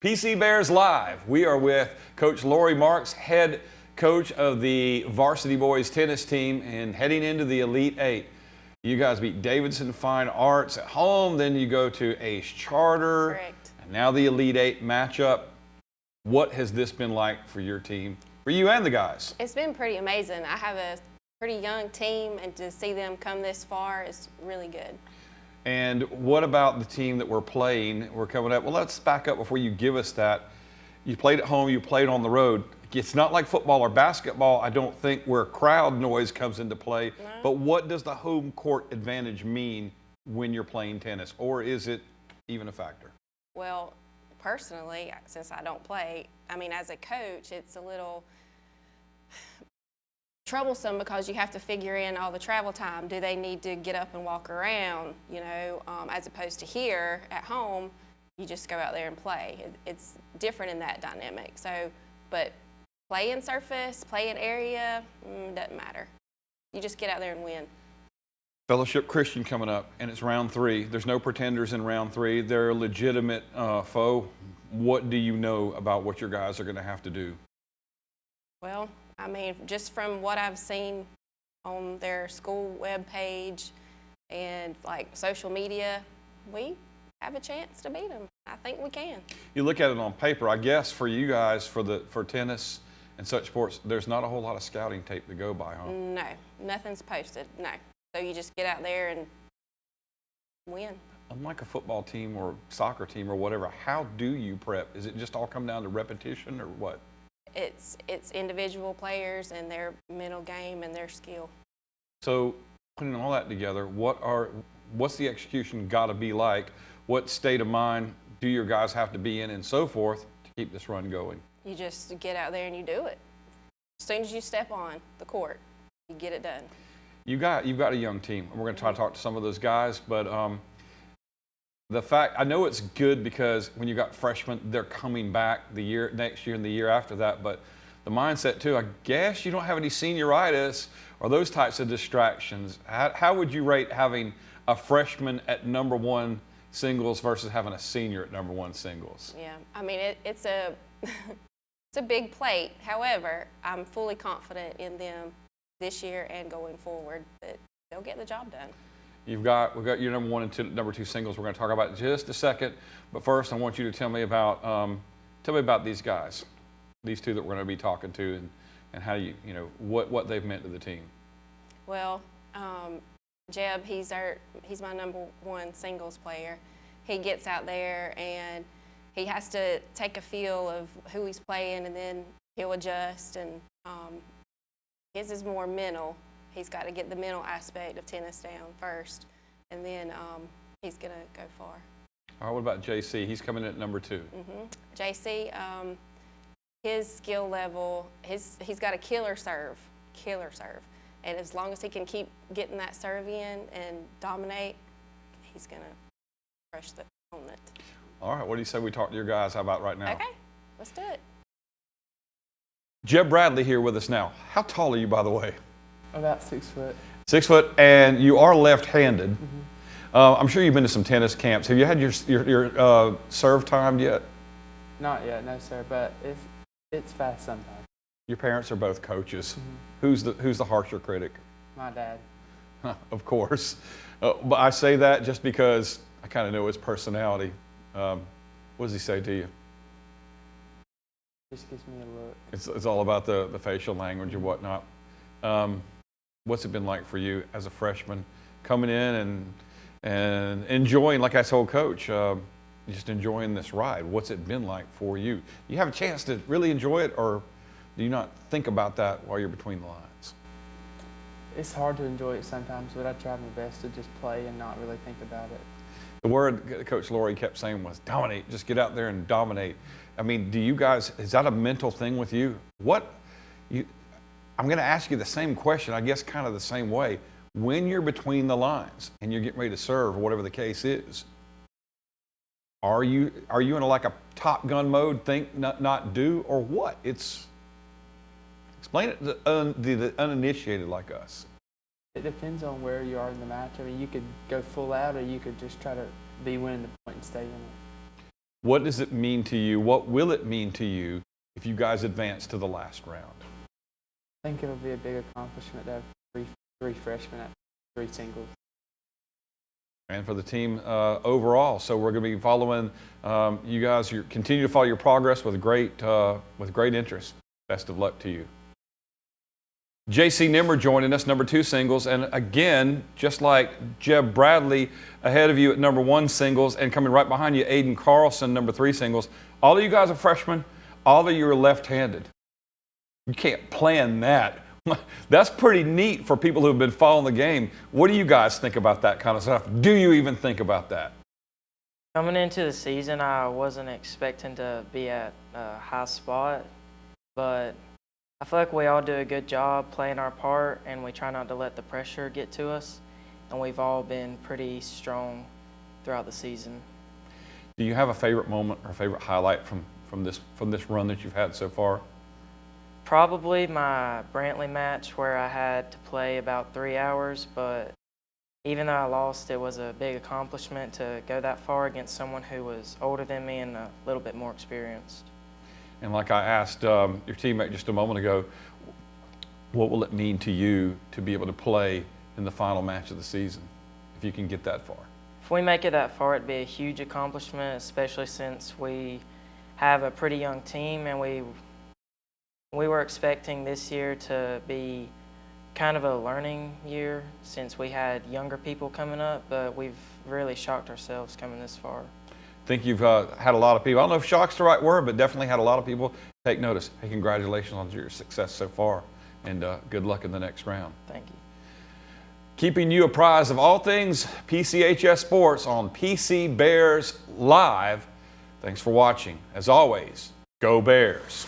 PC Bears Live. We are with Coach Lori Marx, head coach of the varsity boys tennis team, and heading into the Elite Eight. You guys beat Davidson Fine Arts at home, then you go to Ace Charter. Correct. And now the Elite Eight matchup. What has this been like for your team, for you and the guys? It's been pretty amazing. I have a pretty young team, and to see them come this far is really good. And what about the team that we're playing? We're coming up. Well, let's back up before you give us that. You played at home, you played on the road. It's not like football or basketball, I don't think, where crowd noise comes into play. No. But what does the home court advantage mean when you're playing tennis? Or is it even a factor? Well, personally, since I don't play, I mean, as a coach, it's a little troublesome because you have to figure in all the travel time. Do they need to get up and walk around, as opposed to here at home, you just go out there and play. It's different in that dynamic. So, but playing surface, playing area, doesn't matter. You just get out there and win. Fellowship Christian coming up, and it's round 3. There's no pretenders in round 3. They're a legitimate foe. What do you know about what your guys are going to have to do? Well, I mean, just from what I've seen on their school webpage and like social media, we have a chance to beat them. I think we can. You look at it on paper, I guess for you guys, for tennis and such sports, there's not a whole lot of scouting tape to go by, huh? No, nothing's posted, no. So you just get out there and win. Unlike a football team or soccer team or whatever, how do you prep? Is it just all come down to repetition or what? It's individual players and their mental game and their skill. So putting all that together, what's the execution got to be like? What state of mind do your guys have to be in and so forth to keep this run going? You just get out there and you do it. As soon as you step on the court, you get it done. You've got a young team, and we're going to try to talk to some of those guys, but the fact, I know it's good because when you got freshmen, they're coming back next year and the year after that, but the mindset too, I guess you don't have any senioritis or those types of distractions. How would you rate having a freshman at #1 singles versus having a senior at #1 singles? Yeah, I mean, it's a it's a big plate. However, I'm fully confident in them this year and going forward that they'll get the job done. We've got your #1 and #2 singles we're going to talk about in just a second. But first, I want you to tell me about these guys, these two that we're going to be talking to, and how what they've meant to the team. Well, Jeb, he's my #1 singles player. He gets out there and he has to take a feel of who he's playing, and then he'll adjust. And his is more mental. He's got to get the mental aspect of tennis down first, and then he's going to go far. All right, what about JC? He's coming in at #2. JC, his skill level, he's got a killer serve. And as long as he can keep getting that serve in and dominate, he's going to crush the opponent. All right, what do you say we talk to your guys? How about right now? Okay, let's do it. Jeb Bradley here with us now. How tall are you, by the way? About 6 foot. 6 foot, and you are left-handed. I'm sure you've been to some tennis camps. Have you had your serve timed yet? Not yet, no sir, but it's fast sometimes. Your parents are both coaches. Who's the harsher critic? My dad. Of course. But I say that just because I kind of know his personality. What does he say to you? Just gives me a look. It's all about the facial language and whatnot. What's it been like for you as a freshman coming in and enjoying, like I told Coach, just enjoying this ride? What's it been like for you? You have a chance to really enjoy it, or do you not think about that while you're between the lines? It's hard to enjoy it sometimes, but I try my best to just play and not really think about it. The word Coach Lori kept saying was dominate. Just get out there and dominate. I mean, do you guys, is that a mental thing with you? I'm going to ask you the same question, I guess kind of the same way. When you're between the lines and you're getting ready to serve, or whatever the case is, are you in like a Top Gun mode, think, not do, or what? Explain it to the uninitiated like us. It depends on where you are in the match. I mean, you could go full out, or you could just try to be winning the point and stay in it. What does it mean to you? What will it mean to you if you guys advance to the last round? I think it'll be a big accomplishment to have three freshmen at 3 singles. And for the team overall. So we're going to be following you guys. You continue to follow your progress with great interest. Best of luck to you. JC Nimmer joining us, number 2 singles. And again, just like Jeb Bradley ahead of you at number 1 singles and coming right behind you, Aiden Carlson, number 3 singles. All of you guys are freshmen. All of you are left-handed. You can't plan that. That's pretty neat for people who have been following the game. What do you guys think about that kind of stuff? Do you even think about that? Coming into the season, I wasn't expecting to be at a high spot, but I feel like we all do a good job playing our part, and we try not to let the pressure get to us, and we've all been pretty strong throughout the season. Do you have a favorite moment or favorite highlight from this run that you've had so far? Probably my Brantley match where I had to play about 3 hours, but even though I lost, it was a big accomplishment to go that far against someone who was older than me and a little bit more experienced. And like I asked your teammate just a moment ago, what will it mean to you to be able to play in the final match of the season, if you can get that far? If we make it that far, it'd be a huge accomplishment, especially since we have a pretty young team, and we were expecting this year to be kind of a learning year since we had younger people coming up, but we've really shocked ourselves coming this far. I think you've had a lot of people, I don't know if shock's the right word, but definitely had a lot of people take notice. Hey, congratulations on your success so far, and good luck in the next round. Thank you. Keeping you apprised of all things PCHS sports on PC Bears Live. Thanks for watching. As always, go Bears.